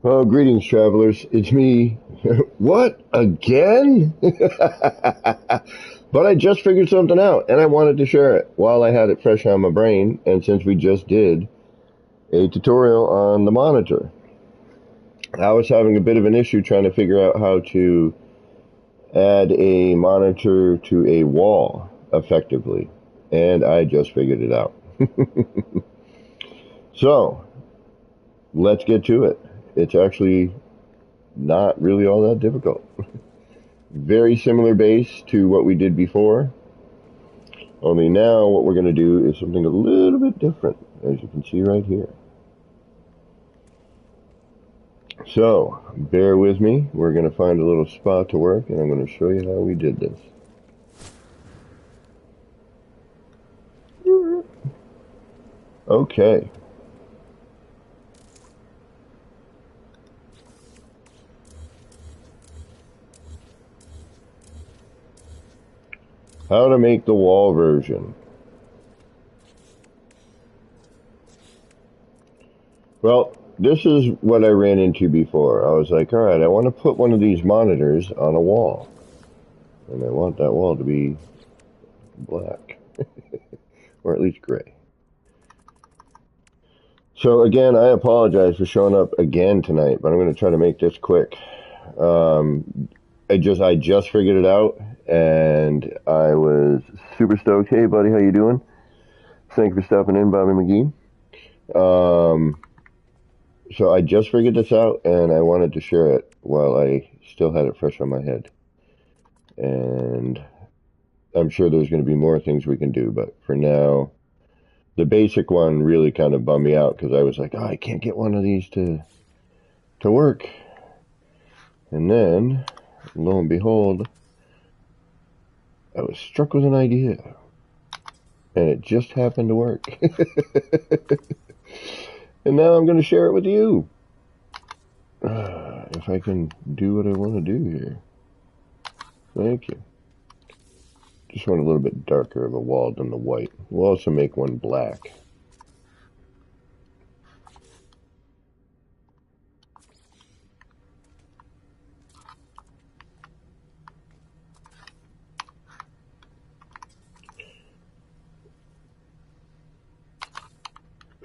Oh, greetings, travelers. It's me. What? Again? But I just figured something out, and I wanted to share it while I had it fresh on my brain, and since we just did a tutorial on the monitor. I was having a bit of an issue trying to figure out how to add a monitor to a wall effectively, and I just figured it out. So, let's get to it. It's actually not really all that difficult. Very similar base to what we did before, only now what we're going to do is something a little bit different, as you can see right here. So, bear with me. We're going to find a little spot to work, and I'm going to show you how we did this. Okay. How to make the wall version. Well, this is what I ran into before. I was like, alright, I want to put one of these monitors on a wall. And I want that wall to be black. Or at least gray. So again, I apologize for showing up again tonight, but I'm going to try to make this quick. I just figured it out, and I was super stoked. Hey, buddy, how you doing? Thank you for stopping in, Bobby McGee. So I just figured this out, and I wanted to share it while I still had it fresh on my head. And I'm sure there's going to be more things we can do, but for now, the basic one really kind of bummed me out because I was like, oh, I can't get one of these to work. And then, lo and behold, I was struck with an idea. And it just happened to work. And now I'm going to share it with you. If I can do what I want to do here. Thank you. Just want a little bit darker of a wall than the white. We'll also make one black.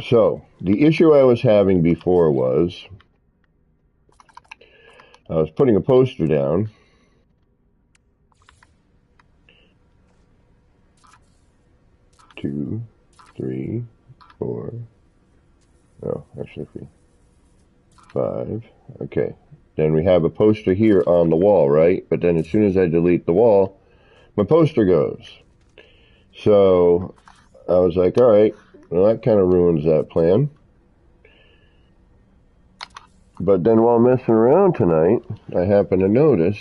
So, the issue I was having before was I was putting a poster down. Two, three, four. Oh, actually 5. Okay. Then we have a poster here on the wall, right? But then as soon as I delete the wall, my poster goes. So I was like, all right, well, that kind of ruins that plan. But then while messing around tonight, I happened to notice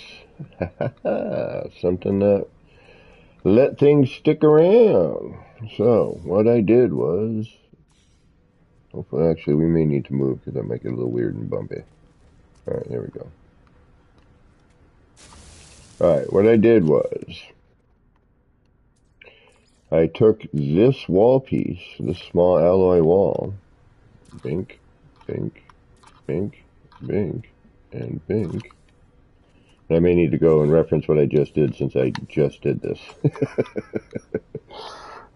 something that let things stick around. So what I did was, hopefully, actually, we may need to move because that might get a little weird and bumpy. All right, there we go. All right, what I did was I took this wall piece, this small alloy wall, bink, bink, bink, bink, and bink. And I may need to go and reference what I just did since I just did this.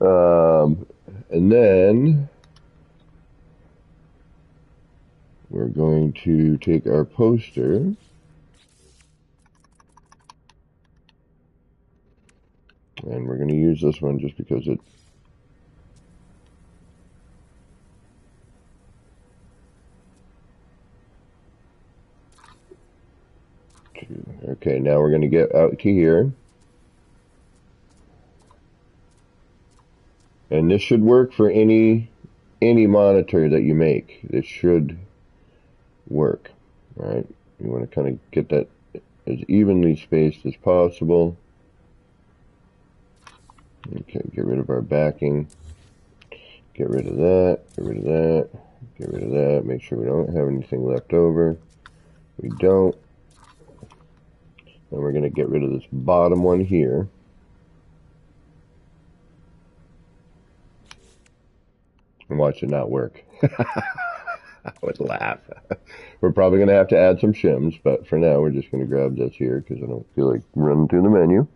And then we're going to take our poster and we're going to use this one just because it okay, now we're going to get out to here. And this should work for any monitor that you make. This should work. All right, you want to kind of get that as evenly spaced as possible. Okay, get rid of our backing. Get rid of that, get rid of that, get rid of that. Make sure we don't have anything left over. We don't. And we're going to get rid of this bottom one here. And watch it not work. I would laugh. We're probably going to have to add some shims, but for now we're just going to grab this here because I don't feel like running through the menu.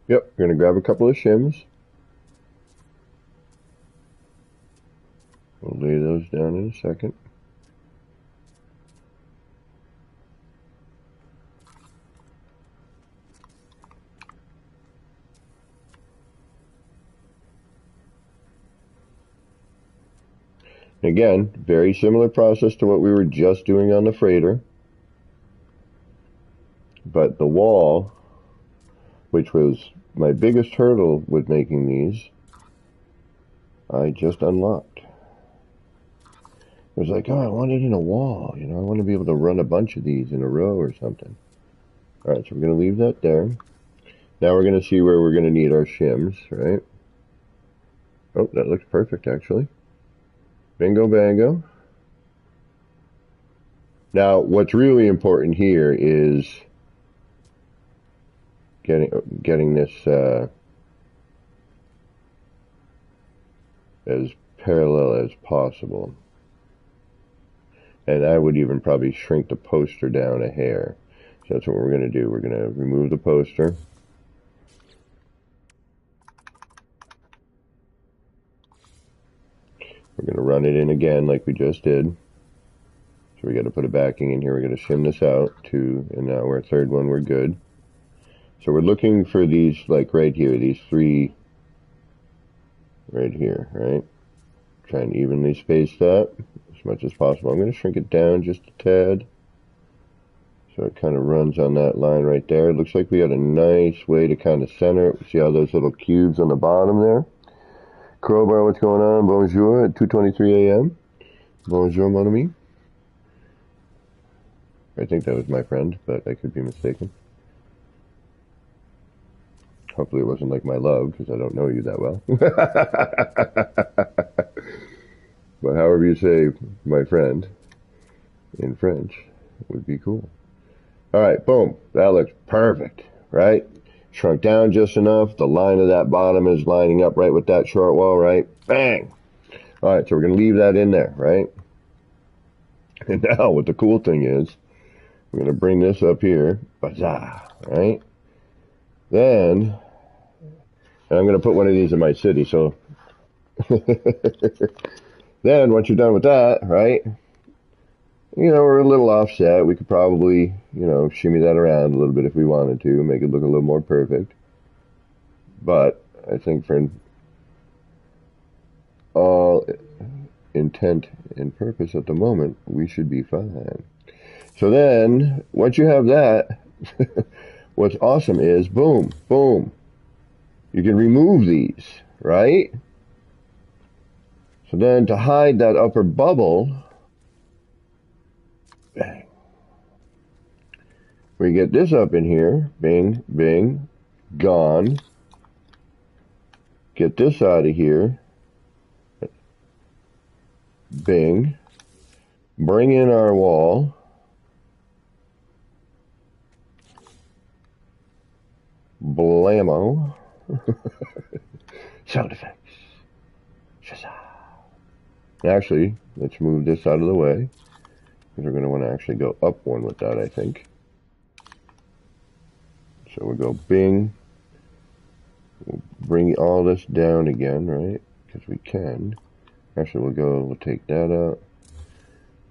Yep, we're going to grab a couple of shims. We'll lay those down in a second. Again, very similar process to what we were just doing on the freighter. But the wall, which was my biggest hurdle with making these, I just unlocked. It was like, oh, I want it in a wall. You know, I want to be able to run a bunch of these in a row or something. All right, so we're going to leave that there. Now we're going to see where we're going to need our shims, right? Oh, that looks perfect, actually. Bingo, bango. Now, what's really important here is getting this as parallel as possible. And I would even probably shrink the poster down a hair. So that's what we're going to do. We're going to remove the poster. We're going to run it in again like we just did. So we got to put a backing in here. We're going to shim this out too. And now our third one, we're good. So we're looking for these, like right here, these three right here, right? Try and evenly space that as much as possible. I'm going to shrink it down just a tad. So it kind of runs on that line right there. It looks like we got a nice way to kind of center it. See all those little cubes on the bottom there? Crowbar, what's going on? Bonjour at 2:23 a.m. Bonjour, mon ami. I think that was my friend, but I could be mistaken. Hopefully it wasn't like my love, because I don't know you that well. But however you say my friend in French would be cool. All right, boom. That looks perfect, right? Shrunk down just enough. The line of that bottom is lining up right with that short wall, right? Bang! All right, so we're going to leave that in there, right? And now what the cool thing is, we're going to bring this up here. Bazaar, right? Then, and I'm going to put one of these in my city, so. Then, once you're done with that, right? You know, we're a little offset. We could probably, you know, shimmy that around a little bit if we wanted to, make it look a little more perfect. But I think for all intent and purpose at the moment, we should be fine. So then, once you have that, what's awesome is, boom, boom, you can remove these, right? So then to hide that upper bubble, bang. We get this up in here, bing, bing, gone. Get this out of here, bing. Bring in our wall. Blammo. Sound effects. Shazam. Actually, let's move this out of the way, because we're going to want to actually go up one with that, I think. So we'll go bing. We'll bring all this down again, right? Because we can. Actually, we'll take that out.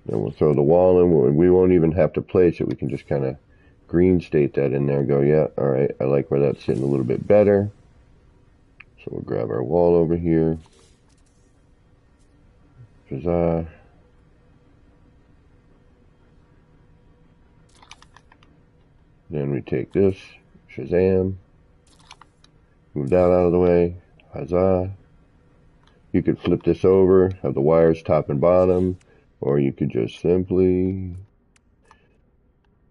Then we'll throw the wall in. We won't even have to place it. We can just kind of green state that in there and go, yeah, all right, I like where that's sitting a little bit better. So we'll grab our wall over here. Huzzah. Then we take this, Shazam, move that out of the way, huzzah. You could flip this over, have the wires top and bottom, or you could just simply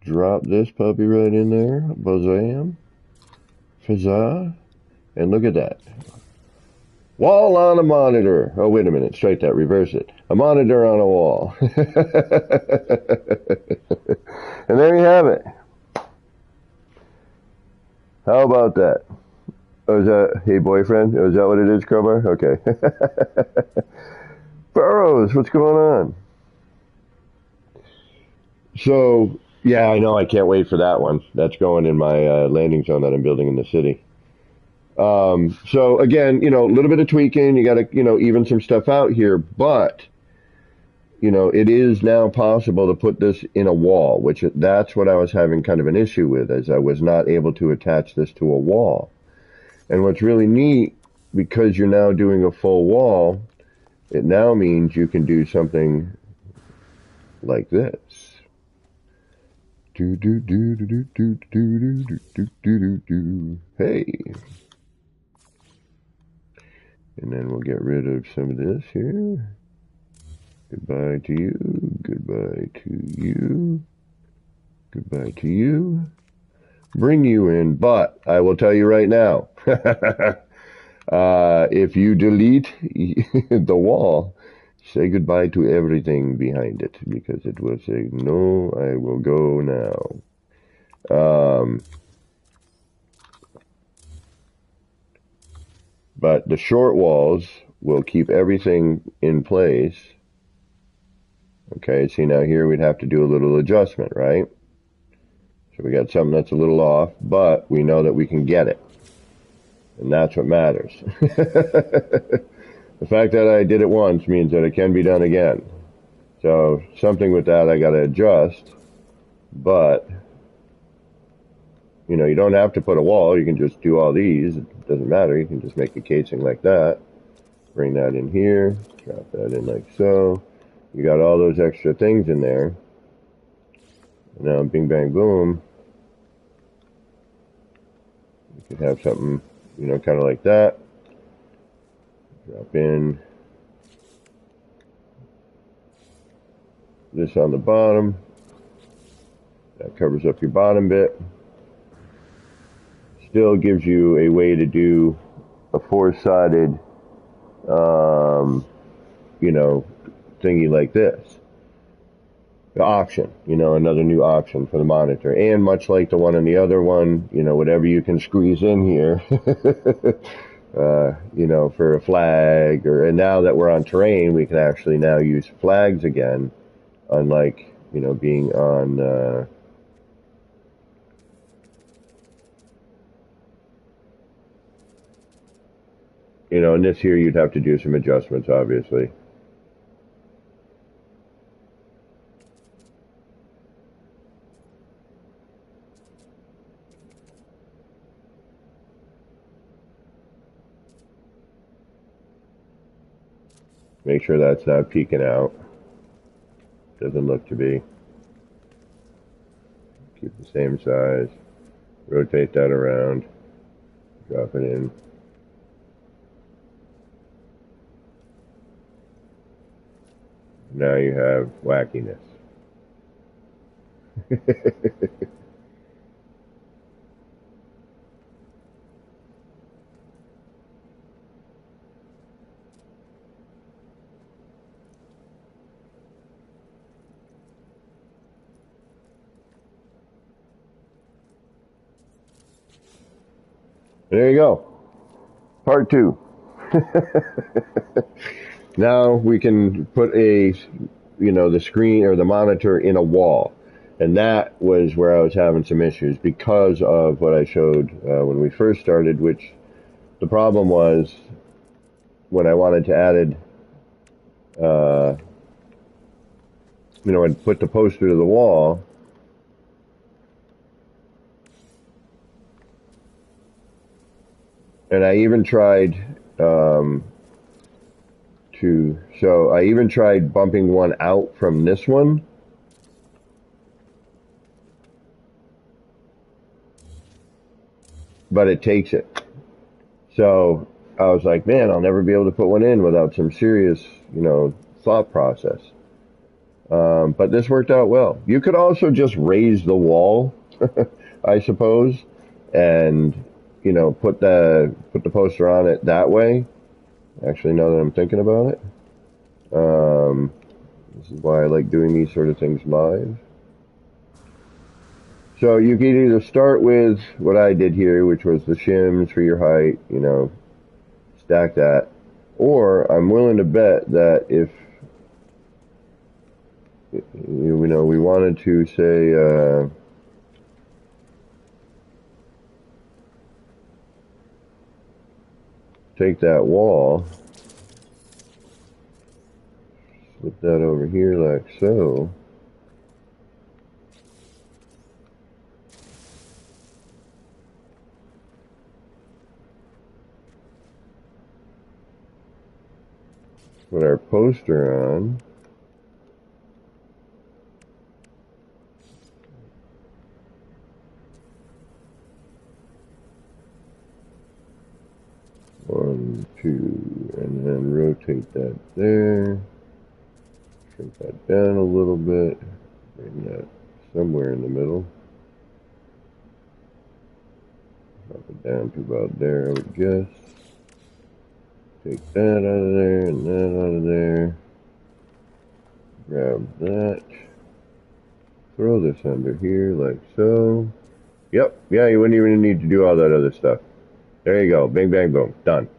drop this puppy right in there, bazam, huzzah, and look at that. Wall on a monitor. Oh, wait a minute. Strike that. Reverse it. A monitor on a wall. And there you have it. How about that? Oh, is that, hey boyfriend? Oh, is that what it is, Crowbar? Okay. Burrows, what's going on? So, yeah, I know. I can't wait for that one. That's going in my landing zone that I'm building in the city. So again, a little bit of tweaking. You got to, even some stuff out here, but it is now possible to put this in a wall, which that's what I was having kind of an issue with, as I was not able to attach this to a wall. And what's really neat, because you're now doing a full wall, it now means you can do something like this. Do do do do do do do do do do do. Hey, and then we'll get rid of some of this here. Goodbye to you. Goodbye to you. Goodbye to you. Bring you in, but I will tell you right now, if you delete the wall, say goodbye to everything behind it, because it will say, no, I will go now. But the short walls will keep everything in place. Okay, see now here we'd have to do a little adjustment, right? So we got something that's a little off, but we know that we can get it. And that's what matters. The fact that I did it once means that it can be done again. So something with that I got to adjust, but you don't have to put a wall. You can just do all these. It doesn't matter. You can just make a casing like that. Bring that in here. Drop that in like so. You got all those extra things in there. Now, bing, bang, boom. You could have something, kind of like that. Drop in this on the bottom. That covers up your bottom bit. Still gives you a way to do a four-sided, thingy like this. The option, another new option for the monitor. And much like the one on the other one, whatever you can squeeze in here, for a flag, and now that we're on terrain, we can actually now use flags again, unlike, being on, in this here, you'd have to do some adjustments, obviously. Make sure that's not peeking out. Doesn't look to be. Keep the same size. Rotate that around. Drop it in. Now you have wackiness. There you go. Part 2. Now we can put the screen or the monitor in a wall. And that was where I was having some issues because of what I showed when we first started, which the problem was when I wanted to add I'd put the poster to the wall. And I even tried I even tried bumping one out from this one. But it takes it. So I was like, man, I'll never be able to put one in without some serious, thought process. But this worked out well. You could also just raise the wall, I suppose, and put the poster on it that way. Actually, now that I'm thinking about it, this is why I like doing these sort of things live. So you can either start with what I did here, which was the shims for your height, you know, stack that. Or I'm willing to bet that if, you know, we wanted to say, take that wall, flip that over here like so. Put our poster on. One, two, and then rotate that there. Shrink that down a little bit. Bring that somewhere in the middle. Drop it down to about there, I would guess. Take that out of there and that out of there. Grab that. Throw this under here like so. Yep, yeah, you wouldn't even need to do all that other stuff. There you go. Bing, bang, boom. Done.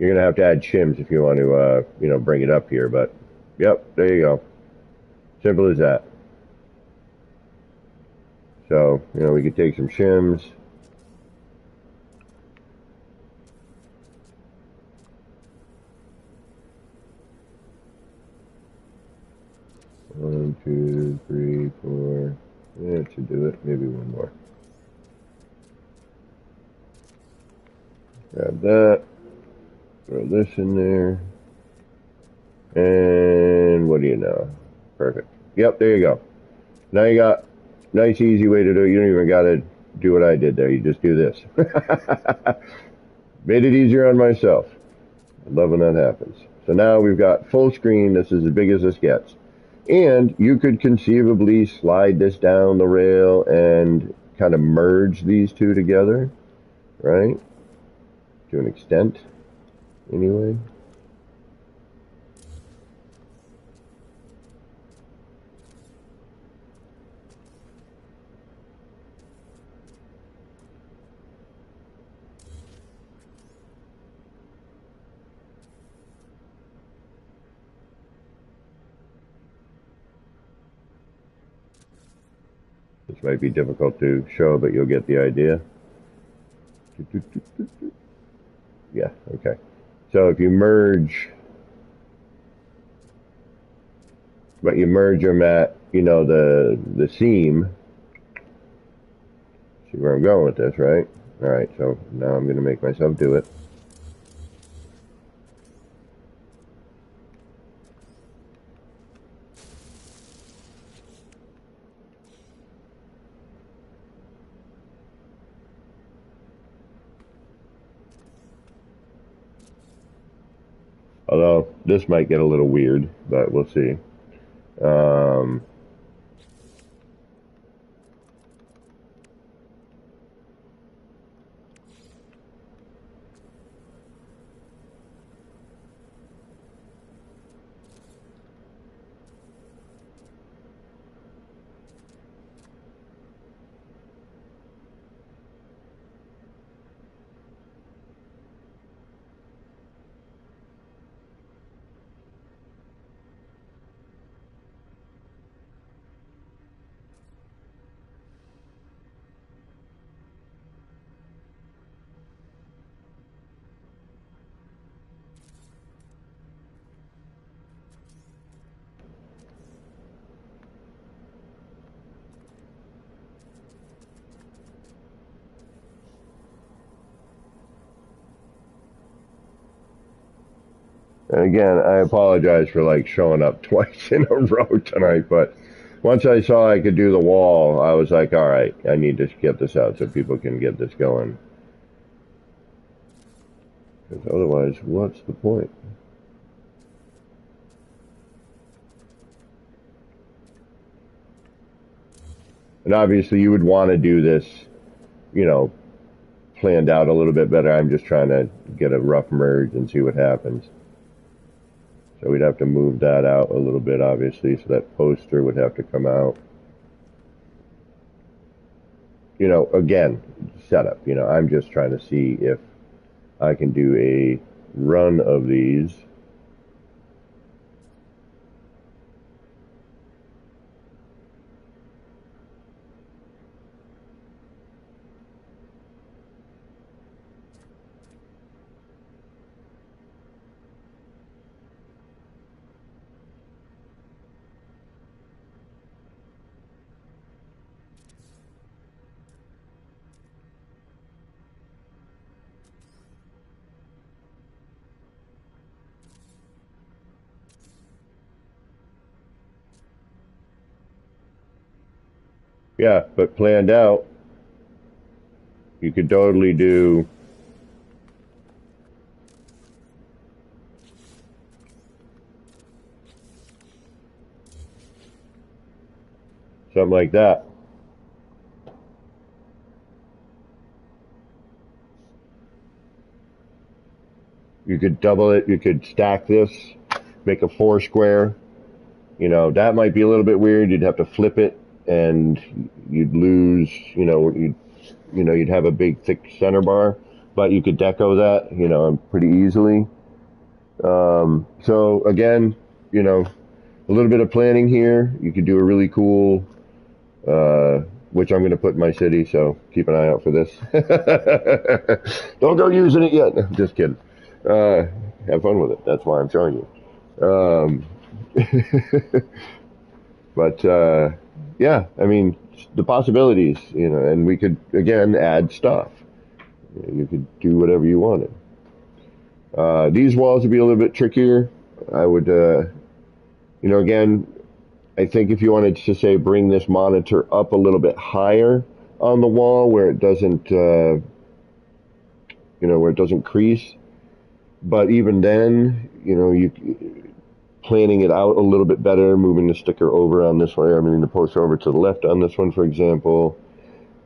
You're going to have to add shims if you want to, you know, bring it up here. But, yep, there you go. Simple as that. So, you know, we could take some shims. One, two, three, four. Yeah, it should do it. Maybe one more. Grab that. Throw this in there. And what do you know? Perfect. Yep, there you go. Now you got a nice, easy way to do it. You don't even got to do what I did there. You just do this. Made it easier on myself. I love when that happens. So now we've got full screen. This is as big as this gets. And you could conceivably slide this down the rail and kind of merge these two together, right? To an extent, anyway. This might be difficult to show, but you'll get the idea. Yeah, okay. So if you merge, but you merge them at, you know, the seam. See where I'm going with this, right? All right, so now I'm going to make myself do it. Although this might get a little weird, but we'll see. And again, I apologize for like showing up twice in a row tonight, but once I saw I could do the wall, I was like, all right, I need to get this out so people can get this going. Because otherwise, what's the point? And obviously, you would want to do this, you know, planned out a little bit better. I'm just trying to get a rough merge and see what happens. So we'd have to move that out a little bit, obviously, so that poster would have to come out. you know, again, setup. You know, I'm just trying to see if I can do a run of these. Yeah, but planned out, you could totally do something like that. You could double it. You could stack this, make a four square. You know, that might be a little bit weird. You'd have to flip it, and you'd lose. You'd have a big thick center bar, but you could deco that. You know, pretty easily. So again, you know, a little bit of planning here. You could do a really cool, which I'm going to put in my city. So keep an eye out for this. Don't go using it yet. Just kidding. Have fun with it. That's why I'm showing you. But yeah, I mean, the possibilities, you know, and we could again add stuff. You could do whatever you wanted. These walls would be a little bit trickier. I would, you know, again, I think if you wanted to say bring this monitor up a little bit higher on the wall where it doesn't, you know, where it doesn't crease. But even then, you know, planning it out a little bit better, moving the sticker over on this one, I mean the poster over to the left on this one, for example.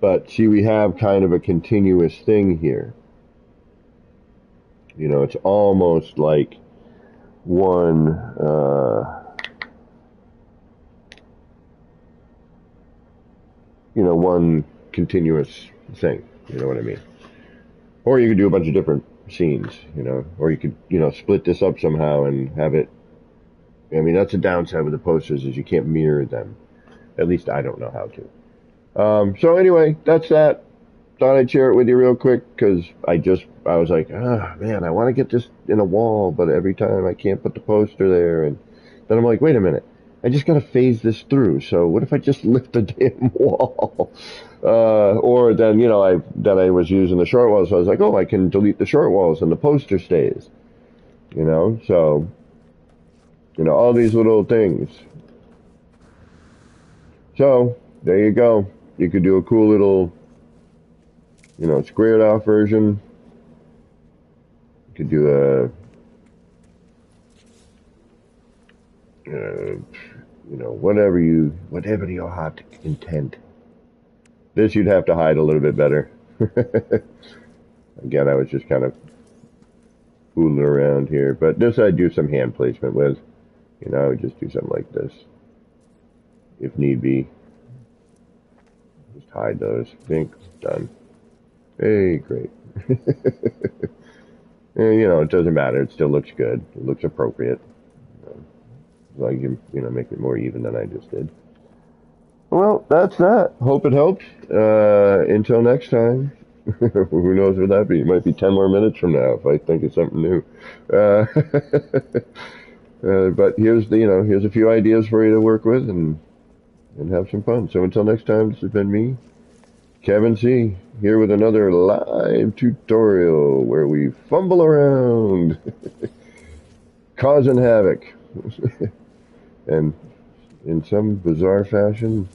But see, we have kind of a continuous thing here. You know, it's almost like one, you know, one continuous thing. You know what I mean? Or you could do a bunch of different scenes, you know, or you could, you know, split this up somehow and have it. I mean, that's a downside with the posters is you can't mirror them. At least I don't know how to. So anyway, that's that. Thought I'd share it with you real quick because I was like, man, I want to get this in a wall, but every time I can't put the poster there. And then I'm like, wait a minute. I just got to phase this through. So what if I just lift the damn wall? Or then, you know, I was using the short walls. So I was like, oh, I can delete the short walls and the poster stays, you know? So, you know, all these little things. So there you go. You could do a cool little, you know, squared off version. You could do a, you know, whatever your heart intent. This you'd have to hide a little bit better. Again, I was just kind of fooling around here, but this I'd do some hand placement with. You know, I would just do something like this, if need be. Just hide those. Think, done. Hey, great. And, you know, it doesn't matter. It still looks good. It looks appropriate. As long as you know, make it more even than I just did. Well, that's that. Hope it helped. Until next time. Who knows what that be? It might be 10 more minutes from now if I think of something new. But here's a few ideas for you to work with and have some fun. So until next time, this has been me, Kevin C, here with another live tutorial where we fumble around, causing havoc, and in some bizarre fashion,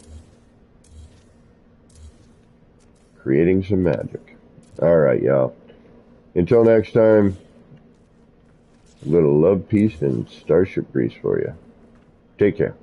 creating some magic. All right, y'all. Until next time, a little love, peace, and starship grease for you. Take care.